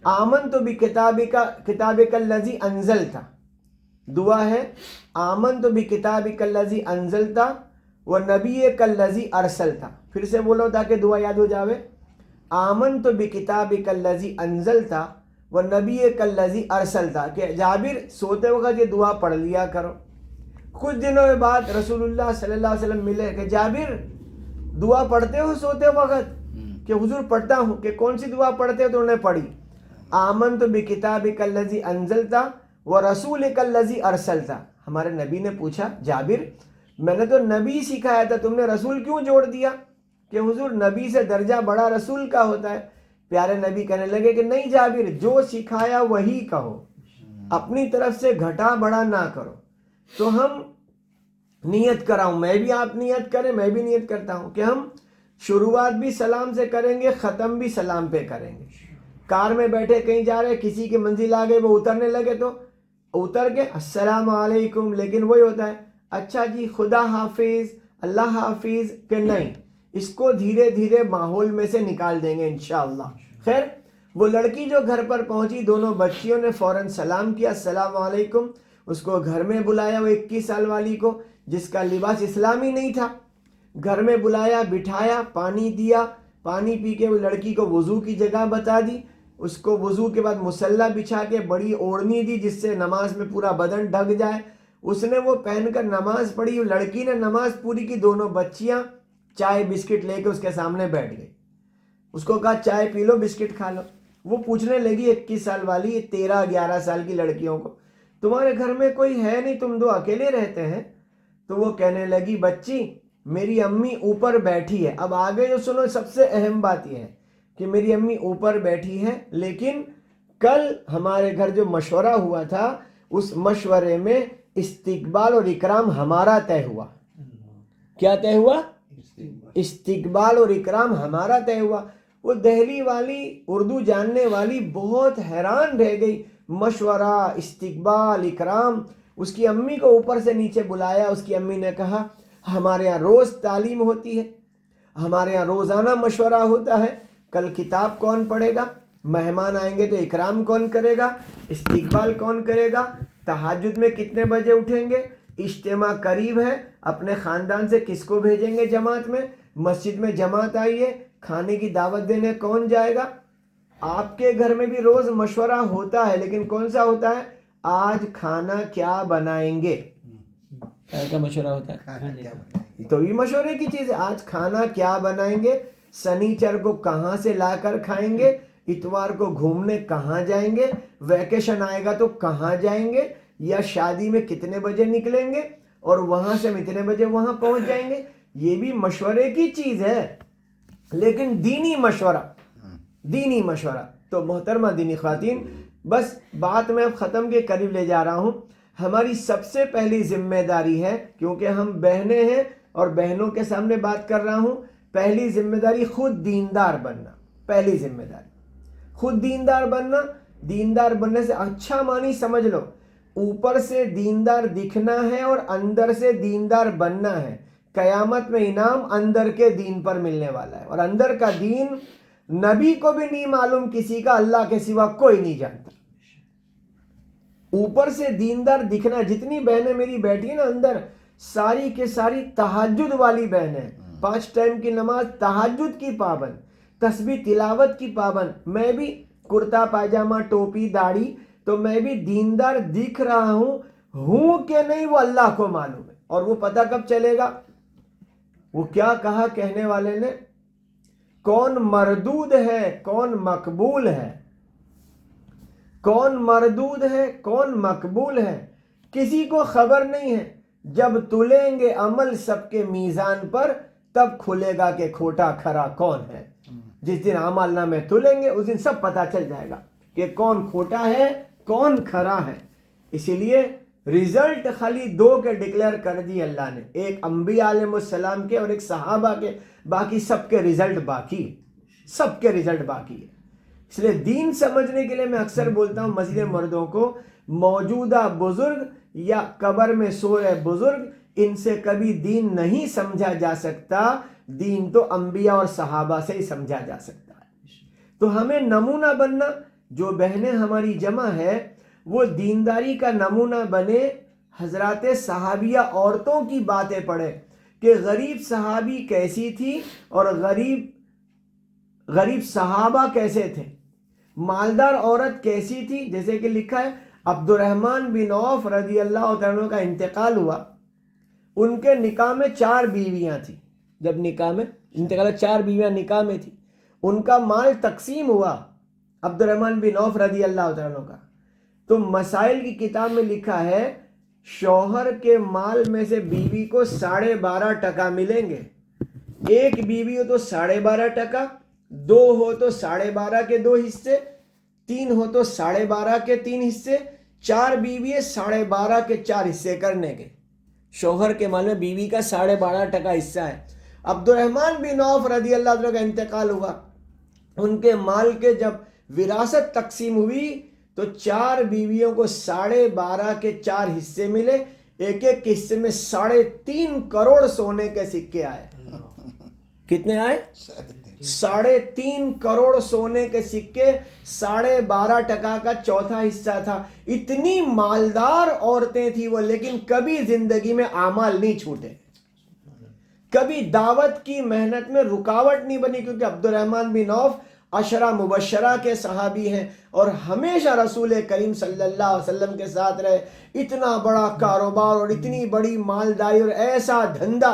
آمنت بکتابک الذی انزلتا، دعا ہے آمنت بکتابک الذی انزلتا ونبیک الذی ارسلتا۔ پھر سے بولو تاکہ دعا یاد ہو جاوے، آمنت بکتابک الذی انزلتا ونبیک الذی ارسلتا، کہ جابر سوتے وقت یہ دعا پڑھ لیا کرو۔ کچھ دنوں کے بعد رسول اللہ صلی اللہ علیہ وسلم ملے کہ جابر دعا پڑھتے ہو سوتے وقت؟ کہ حضور پڑھتا ہوں۔ کہ کون سی دعا پڑھتے ہو؟ تو انہوں نے پڑھی آمنت بکتابک الذی انزلتا ورسولک الذی ارسلتا۔ ہمارے نبی نے پوچھا جابر میں نے تو نبی سکھایا تھا، تم نے رسول کیوں جوڑ دیا؟ کہ حضور نبی سے درجہ بڑا رسول کا ہوتا ہے۔ پیارے نبی کہنے لگے کہ نہیں جابر، جو سکھایا وہی کہو، اپنی طرف سے گھٹا بڑا نہ کرو۔ تو ہم نیت کراؤں، میں بھی، آپ نیت کریں، میں بھی نیت کرتا ہوں کہ ہم شروعات بھی سلام سے کریں گے، ختم بھی سلام پہ کریں گے۔ کار میں بیٹھے کہیں جا رہے، کسی کی منزل آ گئی، وہ اترنے لگے تو اتر کے السلام علیکم، لیکن وہی ہوتا ہے اچھا جی خدا حافظ، اللہ حافظ، کہ نہیں، اس کو دھیرے دھیرے ماحول میں سے نکال دیں گے انشاءاللہ۔ خیر وہ لڑکی جو گھر پر پہنچی، دونوں بچیوں نے فوراً سلام کیا السلام علیکم، اس کو گھر میں بلایا، وہ 21 سال والی کو جس کا لباس اسلامی نہیں تھا، گھر میں بلایا، بٹھایا، پانی دیا، پانی پی کے وہ لڑکی کو وضو کی جگہ بتا دی، اس کو وضو کے بعد مصلی بچھا کے بڑی اوڑھنی دی جس سے نماز میں پورا بدن ڈھک جائے، اس نے وہ پہن کر نماز پڑھی۔ لڑکی نے نماز پوری کی، دونوں بچیاں چائے بسکٹ لے کے اس کے سامنے بیٹھ گئی، اس کو کہا چائے پی لو، بسکٹ کھا لو۔ وہ پوچھنے لگی 21 سال والی 13-11 سال کی لڑکیوں کو تمہارے گھر میں کوئی ہے نہیں، تم دو اکیلے رہتے ہیں؟ تو وہ کہنے لگی بچی میری امی اوپر بیٹھی ہے۔ اب آگے جو سنو سب سے اہم بات یہ ہے کہ میری امی اوپر بیٹھی ہے، لیکن کل ہمارے گھر جو مشورہ ہوا تھا اس مشورے میں استقبال اور اکرام ہمارا طے ہوا۔ کیا طے ہوا؟ استقبال اور اکرام ہمارا طے ہوا۔ وہ دہلی والی اردو جاننے والی بہت حیران رہ گئی، مشورہ، استقبال، اکرام۔ اس کی امی کو اوپر سے نیچے بلایا، اس کی امی نے کہا ہمارے یہاں روز تعلیم ہوتی ہے، ہمارے یہاں روزانہ مشورہ ہوتا ہے، کل کتاب کون پڑھے گا، مہمان آئیں گے تو اکرام کون کرے گا، استقبال کون کرے گا، تہجد میں کتنے بجے اٹھیں گے، اجتماع قریب ہے، اپنے خاندان سے کس کو بھیجیں گے جماعت میں، مسجد میں جماعت آئی ہے، کھانے کی دعوت دینے کون جائے گا۔ آپ کے گھر میں بھی روز مشورہ ہوتا ہے، لیکن کون سا ہوتا ہے؟ آج کھانا کیا بنائیں گے، کیا مشورہ ہوتا ہے؟ تو یہ مشورے کی چیز ہے، آج کھانا کیا بنائیں گے، سنیچر کو کہاں سے لا کر کھائیں گے، اتوار کو گھومنے کہاں جائیں گے، ویکیشن آئے گا تو کہاں جائیں گے، یا شادی میں کتنے بجے نکلیں گے اور وہاں سے ہم اتنے بجے وہاں پہنچ جائیں گے۔ یہ بھی مشورے کی چیز ہے، لیکن دینی مشورہ، دینی مشورہ۔ تو محترمہ دینی خواتین، بس بات میں اب ختم کے قریب لے جا رہا ہوں۔ ہماری سب سے پہلی ذمہ داری ہے، کیونکہ ہم بہنیں ہیں اور بہنوں کے سامنے بات کر رہا ہوں، پہلی ذمہ داری خود دیندار بننا۔ پہلی ذمہ داری خود دیندار بننا۔ دیندار بننے سے اچھا معنی سمجھ لو، اوپر سے دیندار دکھنا ہے اور اندر سے دیندار بننا ہے۔ قیامت میں انعام اندر کے دین پر ملنے والا ہے، اور اندر کا دین نبی کو بھی نہیں معلوم کسی کا، اللہ کے سوا کوئی نہیں جانتا۔ اوپر سے دیندار دکھنا. جتنی بہنیں میری بیٹھی ہیں نا اندر, ساری کے ساری تہجد والی بہنیں, 5 ٹائم کی نماز, تہجد کی پابند, تسبیح تلاوت کی پابند. میں بھی کرتا پائجامہ ٹوپی داڑھی, تو میں بھی دیندار دکھ رہا ہوں کہ نہیں وہ اللہ کو معلوم ہے. اور وہ پتہ کب چلے گا؟ وہ کیا کہا کہنے والے نے, کون مردود ہے کون مقبول ہے, کون مردود ہے کون مقبول ہے, کسی کو خبر نہیں ہے. جب تلیں گے عمل سب کے میزان پر, تب کھلے گا کہ کھوٹا کھرا کون ہے. جس دن اعمال نامے تلیں گے اس دن سب پتہ چل جائے گا کہ کون کھوٹا ہے کون کھرا ہے. اسی لیے رزلٹ خالی 2 کے ڈکلیئر کر دی اللہ نے, ایک انبیاء علیہ السلام کے اور ایک صحابہ کے. باقی سب کے رزلٹ باقی ہے, سب کے رزلٹ باقی ہے. اس لیے دین سمجھنے کے لیے میں اکثر بولتا ہوں مسجد مردوں کو, موجودہ بزرگ یا قبر میں سو رہے بزرگ, ان سے کبھی دین نہیں سمجھا جا سکتا. دین تو انبیاء اور صحابہ سے ہی سمجھا جا سکتا ہے. تو ہمیں نمونہ بننا, جو بہنیں ہماری جمع ہے وہ دینداری کا نمونہ بنے. حضرات صحابیہ عورتوں کی باتیں پڑھے کہ غریب صحابی کیسی تھی اور غریب صحابہ کیسے تھے, مالدار عورت کیسی تھی. جیسے کہ لکھا ہے عبد الرحمن بن عوف رضی اللہ عنہ کا انتقال ہوا, ان کے نکاح میں 4 بیویاں تھیں. جب نکاح میں انتقال 4 بیویاں نکاح میں تھی, ان کا مال تقسیم ہوا عبد الرحمن بن عوف رضی اللہ عنہ کا. تو مسائل کی کتاب میں لکھا ہے شوہر کے مال میں سے بیوی کو 12.5% ملیں گے. ایک بیوی ہو تو 12.5%, 2 ہو تو 12.5 کے 2 حصے, 3 ہو تو 12.5 کے 3 حصے, 4 بیوی ہے 12.5 کے 4 حصے کرنے کے. شوہر کے مال میں بیوی کا 12.5% حصہ ہے. عبد الرحمن بن عوف رضی اللہ عنہ کا انتقال ہوا, ان کے مال کے جب وراثت تقسیم ہوئی تو 4 بیویوں کو 12.5 کے 4 حصے ملے. ایک ایک حصے میں 3.5 کروڑ سونے کے سکے آئے. کتنے آئے؟ 3.5 کروڑ سونے کے سکے. 12.5% کا چوتھا حصہ تھا. اتنی مالدار عورتیں تھیں وہ, لیکن کبھی زندگی میں اعمال نہیں چھوٹے, کبھی دعوت کی محنت میں رکاوٹ نہیں بنی, کیونکہ عبد الرحمن بن عوف عشرہ مبشرہ کے صحابی ہیں اور ہمیشہ رسول کریم صلی اللہ علیہ وسلم کے ساتھ رہے. اتنا بڑا کاروبار اور اتنی بڑی مالداری اور ایسا دھندا,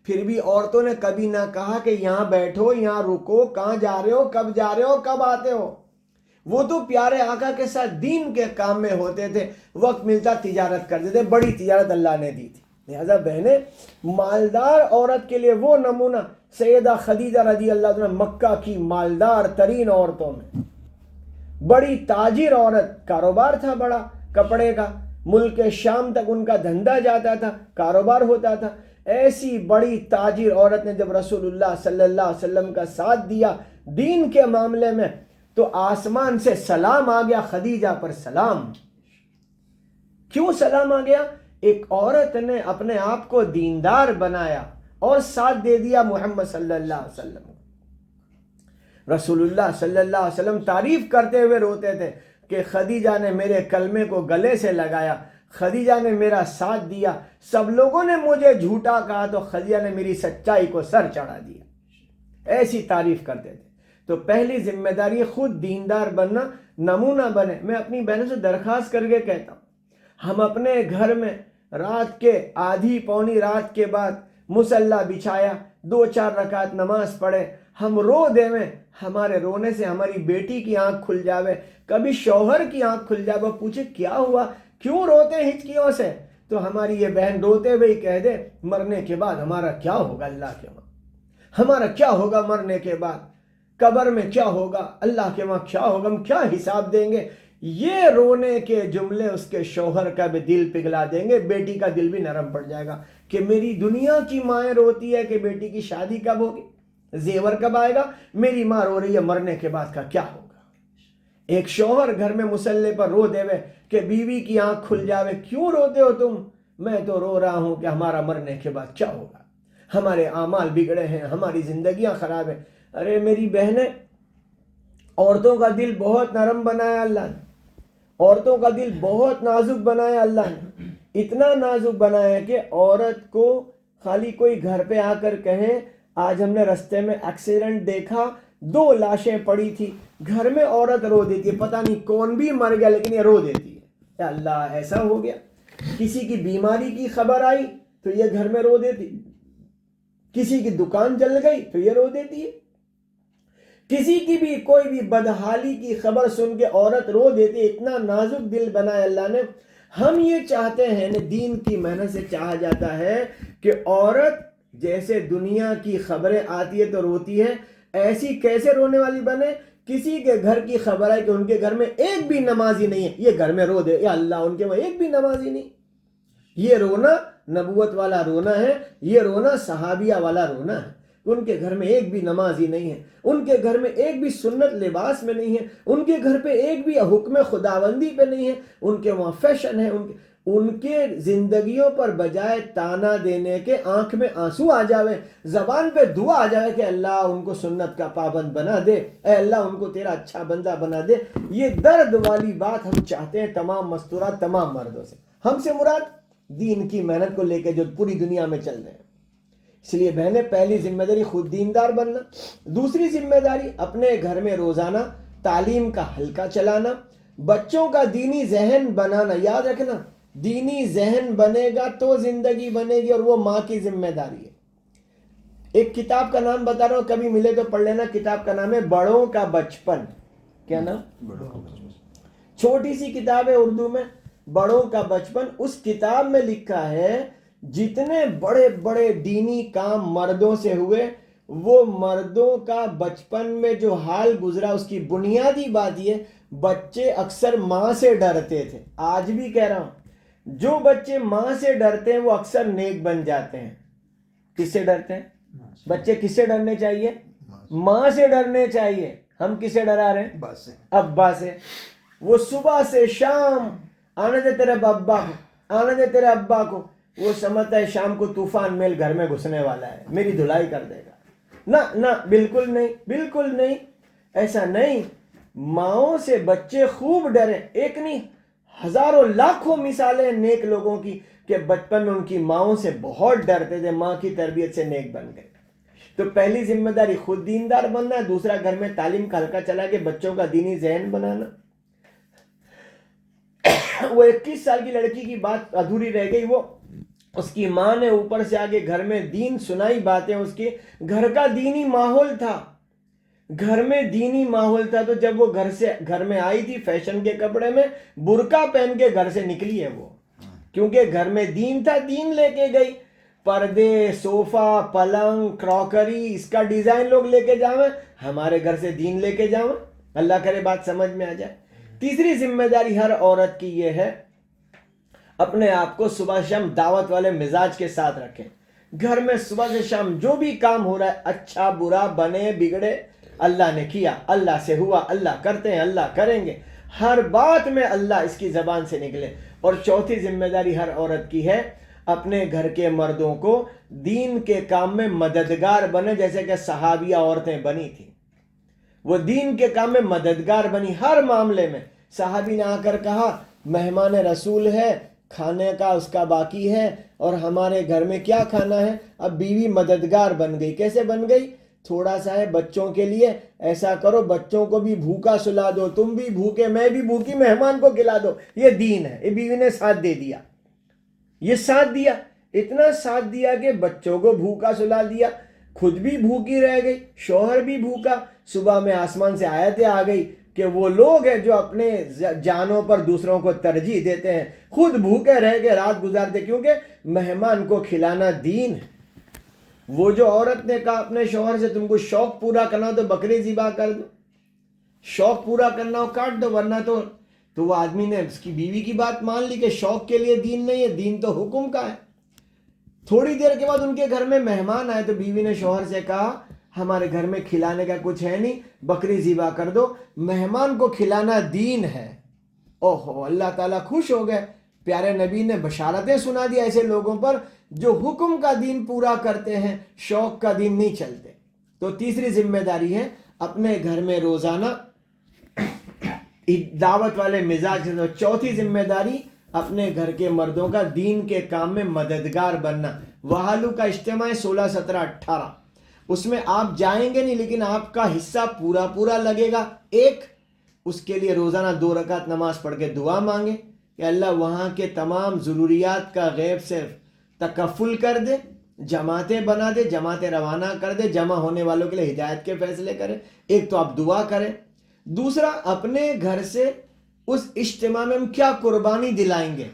پھر بھی عورتوں نے کبھی نہ کہا کہ یہاں بیٹھو, یہاں رکو, کہاں جا رہے ہو, کب جا رہے ہو, کب آتے ہو. وہ تو پیارے آقا کے ساتھ دین کے کام میں ہوتے تھے, وقت ملتا تجارت کرتے تھے. بڑی تجارت اللہ نے دی تھی. لہذا بہنیں, مالدار عورت کے لیے وہ نمونہ سیدہ خدیجہ رضی اللہ عنہ, مکہ کی مالدار ترین عورتوں میں, بڑی تاجر عورت, کاروبار تھا بڑا کپڑے کا, ملک شام تک ان کا دھندا جاتا تھا, کاروبار ہوتا تھا. ایسی بڑی تاجر عورت نے جب رسول اللہ صلی اللہ علیہ وسلم کا ساتھ دیا دین کے معاملے میں, تو آسمان سے سلام آ گیا, خدیجہ پر سلام. کیوں سلام آ گیا؟ ایک عورت نے اپنے آپ کو دیندار بنایا اور ساتھ دے دیا محمد صلی اللہ علیہ وسلم. رسول اللہ صلی اللہ علیہ وسلم تعریف کرتے ہوئے روتے تھے کہ خدیجہ نے میرے کلمے کو گلے سے لگایا, خدیجہ نے میرا ساتھ دیا. سب لوگوں نے مجھے جھوٹا کہا تو خدیجہ نے میری سچائی کو سر چڑھا دیا. ایسی تعریف کرتے تھے. تو پہلی ذمہ داری خود دیندار بننا, نمونہ بنے. میں اپنی بہنوں سے درخواست کر کے کہتا ہوں, ہم اپنے گھر میں رات کے آدھی پونی رات کے بعد مصلی بچھایا, 2-4 رکعت نماز پڑھے, ہم رو دیویں. ہمارے رونے سے ہماری بیٹی کی آنکھ کھل جاوے, کبھی شوہر کی آنکھ کھل جاوے, وہ پوچھے کیا ہوا, کیوں روتے ہچکیوں سے, تو ہماری یہ بہن روتے ہوئے کہہ دے مرنے کے بعد ہمارا کیا ہوگا, اللہ کے وہاں ہمارا کیا ہوگا, مرنے کے بعد قبر میں کیا ہوگا, اللہ کے وہاں کیا ہوگا, ہم کیا حساب دیں گے. یہ رونے کے جملے اس کے شوہر کا بھی دل پگھلا دیں گے, بیٹی کا دل بھی نرم پڑ جائے گا کہ میری دنیا کی مائیں روتی ہے کہ بیٹی کی شادی کب ہوگی, زیور کب آئے گا, میری ماں رو رہی ہے مرنے کے بعد کا کیا ہوگا. ایک شوہر گھر میں مصلی پر رو دے کہ بیوی کی آنکھ کھل جاوے, کیوں روتے ہو تم, میں تو رو رہا ہوں کہ ہمارا مرنے کے بعد کیا ہوگا, ہمارے اعمال بگڑے ہیں, ہماری زندگیاں خراب ہیں. ارے میری بہنیں, عورتوں کا دل بہت نرم بنایا اللہ نے. عورتوں کا دل بہت نازک بنایا اللہ نے، اتنا نازک بنایا کہ عورت کو خالی کوئی گھر پہ آ کر کہے آج ہم نے رستے میں ایکسیڈنٹ دیکھا 2 لاشیں پڑی تھی، گھر میں عورت رو دیتی ہے، پتہ نہیں کون بھی مر گیا لیکن یہ رو دیتی ہے، اے اللہ ایسا ہو گیا۔ کسی کی بیماری کی خبر آئی تو یہ گھر میں رو دیتی، کسی کی دکان جل گئی تو یہ رو دیتی ہے، کسی کی بھی کوئی بھی بدحالی کی خبر سن کے عورت رو دیتی ہے۔ اتنا نازک دل بنایا اللہ نے۔ ہم یہ چاہتے ہیں، دین کی محنت سے چاہا جاتا ہے کہ عورت جیسے دنیا کی خبریں آتی ہے تو روتی ہے، ایسی کیسے رونے والی بنے؟ کسی کے گھر کی خبر ہے کہ ان کے گھر میں ایک بھی نمازی نہیں ہے، یہ گھر میں رو دے، یا اللہ ان کے وہاں ایک بھی نمازی نہیں۔ یہ رونا نبوت والا رونا ہے، یہ رونا صحابیہ والا رونا ہے۔ ان کے گھر میں ایک بھی نمازی نہیں ہے، ان کے گھر میں ایک بھی سنت لباس میں نہیں ہے، ان کے گھر پہ ایک بھی حکم خداوندی پہ نہیں ہے، ان کے وہاں فیشن ہے، ان کے زندگیوں پر بجائے تانا دینے کے آنکھ میں آنسو آ جاوے، زبان پہ دعا آ جائے کہ اللہ ان کو سنت کا پابند بنا دے، اے اللہ ان کو تیرا اچھا بندہ بنا دے۔ یہ درد والی بات ہم چاہتے ہیں تمام مستورات تمام مردوں سے۔ ہم سے مراد دین کی محنت کو لے کے جو پوری دنیا میں چل رہے ہیں۔ اس لیے بہنیں، پہلی ذمہ داری خود دیندار بننا، دوسری ذمہ داری اپنے گھر میں روزانہ تعلیم کا حلقہ چلانا، بچوں کا دینی ذہن بنانا۔ یاد رکھنا، دینی ذہن بنے گا تو زندگی بنے گی، اور وہ ماں کی ذمہ داری ہے۔ ایک کتاب کا نام بتا رہا ہوں، کبھی ملے تو پڑھ لینا، کتاب کا نام ہے بڑوں کا بچپن۔ کیا نام؟ بڑوں کا بچپن۔ چھوٹی سی کتاب ہے اردو میں، بڑوں کا بچپن۔ اس کتاب میں لکھا ہے جتنے بڑے بڑے دینی کام مردوں سے ہوئے، وہ مردوں کا بچپن میں جو حال گزرا، اس کی بنیادی بات یہ، بچے اکثر ماں سے ڈرتے تھے۔ آج بھی کہہ رہا ہوں، جو بچے ماں سے ڈرتے ہیں وہ اکثر نیک بن جاتے ہیں۔ کس سے ڈرتے ہیں بچے؟ کس سے ڈرنے چاہیے؟ ماں سے ڈرنے چاہیے۔ ہم کس سے ڈرا رہے ہیں؟ ابا سے۔ وہ صبح سے شام آنے دے تیرے ابا کو، آنے دے تیرے ابا کو، وہ سمجھتا ہے شام کو طوفان میل گھر میں گھسنے والا ہے، میری دھلائی کر دے گا۔ نہ نہ، بالکل نہیں، بالکل نہیں، ایسا نہیں۔ ماؤں سے بچے خوب ڈرے، ایک نہیں ہزاروں لاکھوں مثالیں نیک لوگوں کی کہ بچپن میں ان کی ماؤں سے بہت ڈرتے تھے، ماں کی تربیت سے نیک بن گئے۔ تو پہلی ذمہ داری خود دیندار بننا ہے، دوسرا گھر میں تعلیم کا حلقہ چلا کے بچوں کا دینی ذہن بنانا۔ وہ 21 سال کی لڑکی کی بات ادھوری رہ گئی، وہ اس کی ماں نے اوپر سے آگے گھر میں دین سنائی باتیں، اس کے گھر کا دینی ماحول تھا، گھر میں دینی ماحول تھا۔ تو جب وہ گھر میں آئی تھی فیشن کے کپڑے میں، برقع پہن کے گھر سے نکلی ہے وہ، کیونکہ گھر میں دین تھا، دین لے کے گئی۔ پردے، صوفہ، پلنگ، کراکری، اس کا ڈیزائن لوگ لے کے جاویں، ہمارے گھر سے دین لے کے جاویں۔ اللہ کرے بات سمجھ میں آ جائے۔ تیسری ذمہ داری ہر عورت کی یہ ہے، اپنے آپ کو صبح شام دعوت والے مزاج کے ساتھ رکھیں۔ گھر میں صبح سے شام جو بھی کام ہو رہا ہے، اچھا برا، بنے بگڑے، اللہ نے کیا، اللہ سے ہوا، اللہ کرتے ہیں، اللہ کریں گے، ہر بات میں اللہ اس کی زبان سے نکلے۔ اور چوتھی ذمہ داری ہر عورت کی ہے، اپنے گھر کے مردوں کو دین کے کام میں مددگار بنے، جیسے کہ صحابیہ عورتیں بنی تھیں۔ وہ دین کے کام میں مددگار بنی، ہر معاملے میں۔ صحابی نے آ کر کہا مہمان رسول ہے، کھانے کا اس کا باقی ہے، اور ہمارے گھر میں کیا کھانا ہے؟ اب بیوی مددگار بن گئی۔ کیسے بن گئی؟ تھوڑا سا ہے بچوں کے لیے، ایسا کرو بچوں کو بھی بھوکا سلا دو، تم بھی بھوکے، میں بھی بھوکی، مہمان کو کھلا دو۔ یہ دین ہے۔ یہ بیوی نے ساتھ دے دیا، یہ ساتھ دیا، اتنا ساتھ دیا کہ بچوں کو بھوکا سلا دیا، خود بھی بھوکی رہ گئی، شوہر بھی بھوکا۔ صبح میں آسمان سے آیتیں آ گئی کہ وہ لوگ ہیں جو اپنے جانوں پر دوسروں کو ترجیح دیتے ہیں، خود بھوکے رہ کے رات گزارتے، کیونکہ مہمان کو کھلانا دین ہے۔ وہ جو عورت نے کہا اپنے شوہر سے تم کو شوق پورا کرنا ہو تو بکری ذبح کر دو، شوق پورا کرنا ہو کاٹ دو، ورنہ تو وہ آدمی نے اس کی بیوی کی بات مان لی کہ شوق کے لیے دین نہیں ہے، دین تو حکم کا ہے۔ تھوڑی دیر کے بعد ان کے گھر میں مہمان آئے تو بیوی نے شوہر سے کہا ہمارے گھر میں کھلانے کا کچھ ہے نہیں، بکری ذبح کر دو، مہمان کو کھلانا دین ہے۔ اوہو، اللہ تعالیٰ خوش ہو گئے۔ پیارے نبی نے بشارتیں سنا دی ایسے لوگوں پر جو حکم کا دین پورا کرتے ہیں، شوق کا دین نہیں چلتے۔ تو تیسری ذمہ داری ہے اپنے گھر میں روزانہ دعوت والے مزاج سے. چوتھی ذمہ داری اپنے گھر کے مردوں کا دین کے کام میں مددگار بننا. وہالو کا اجتماع ہے 16, 17, 18. اس میں آپ جائیں گے نہیں لیکن آپ کا حصہ پورا لگے گا. ایک اس کے لیے روزانہ 2 رکعت نماز پڑھ کے دعا مانگے کہ اللہ وہاں کے تمام ضروریات کا غیب سے تکفل کر دے, جماعتیں بنا دے, جماعتیں روانہ کر دے, جمع ہونے والوں کے لیے ہدایت کے فیصلے کرے. ایک تو آپ دعا کریں. دوسرا اپنے گھر سے اس اجتماع میں ہم کیا قربانی دلائیں گے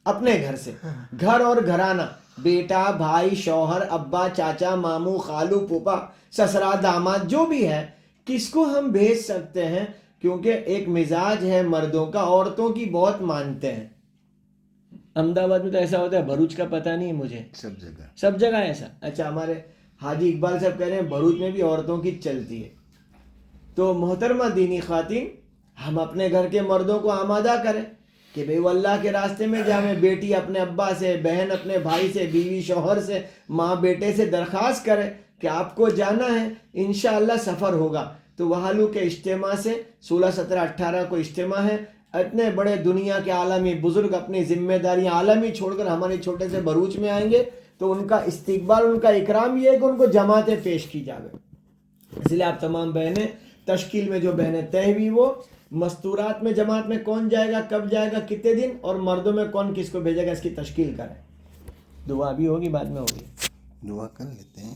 اپنے گھر سے. گھر اور گھرانہ, بیٹا, بھائی, شوہر, ابا, چاچا, ماموں, خالو, پھوپھا, سسرا, داماد, جو بھی ہے, کس کو ہم بھیج سکتے ہیں. کیونکہ ایک مزاج ہے مردوں کا, عورتوں کی بہت مانتے ہیں. احمد آباد میں تو ایسا ہوتا ہے, بھروچ کا پتہ نہیں مجھے, سب جگہ ایسا. اچھا, ہمارے حاجی اقبال صاحب کہہ رہے ہیں بھروچ میں بھی عورتوں کی چلتی ہے. تو محترمہ دینی خواتین, ہم اپنے گھر کے مردوں کو آمادہ کریں کہ بھئی وہ اللہ کے راستے میں جائیں. بیٹی اپنے ابا سے, بہن اپنے بھائی سے, بیوی شوہر سے, ماں بیٹے سے درخواست کرے کہ آپ کو جانا ہے, انشاءاللہ سفر ہوگا. تو وہالو کے اجتماع سے 16, 17, 18 کو اجتماع ہے. اتنے بڑے دنیا کے عالمی بزرگ اپنی ذمہ داریاں عالمی چھوڑ کر ہمارے چھوٹے سے بھروچ میں آئیں گے تو ان کا استقبال, ان کا اکرام یہ ہے کہ ان کو جماعتیں پیش کی جاوے. اس لیے آپ تمام بہنیں تشکیل میں جو بہنیں طے ہوئی وہ مستورات میں جماعت میں کون جائے گا, کب جائے گا, کتنے دن, اور مردوں میں کون کس کو بھیجے گا, اس کی تشکیل کریں. دعا بھی ہوگی, بعد میں ہوگی, دعا کر لیتے ہیں.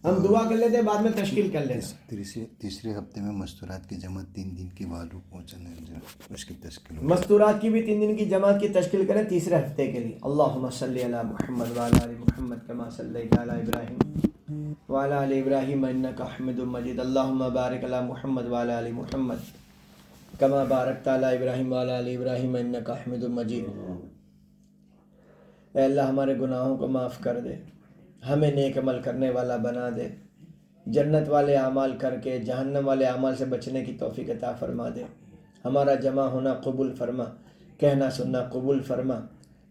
ہم دعا کر لیتے ہیں, بعد میں تشکیل کر لینا. تیسرے ہفتے میں مستورات کی جماعت 3 دن کی وہالو پہنچنا ہے, اس کی تشکیل. مستورات کی بھی 3 دن کی جماعت کی تشکیل کریں تیسرے ہفتے کے لیے. اللہم صلی علی محمد وعلی آل محمد کما صلیت علی ابراہیم وعلی آل ابراہیم انک حمید مجید. اللہم بارک علی محمد وعلی آل محمد کما بارکت علی ابراہیم وعلی آل ابراہیم انک حمید مجید. اے اللہ ہمارے گناہوں کو معاف کر دے, ہمیں نیک عمل کرنے والا بنا دے, جنت والے اعمال کر کے جہنم والے اعمال سے بچنے کی توفیق عطا فرما دے. ہمارا جمع ہونا قبول فرما, کہنا سننا قبول فرما,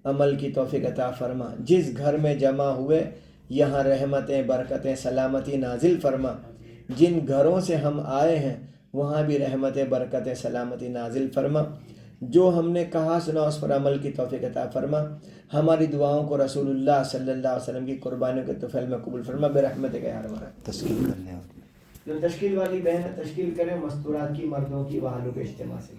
عمل کی توفیق عطا فرما. جس گھر میں جمع ہوئے یہاں رحمتیں, برکتیں, سلامتی نازل فرما. جن گھروں سے ہم آئے ہیں وہاں بھی رحمتیں, برکتیں, سلامتی نازل فرما. جو ہم نے کہا سنا اس پر عمل کی توفیق عطا فرما. ہماری دعاؤں کو رسول اللہ صلی اللہ علیہ وسلم کی قربانیوں کے طفیل میں قبول فرما برحمتک یا ارحم الراحمین. تشکیل کر لیں. جو تشکیل والی بہن تشکیل کریں مستورات کی, مردوں کی وہالو کے اجتماع سے.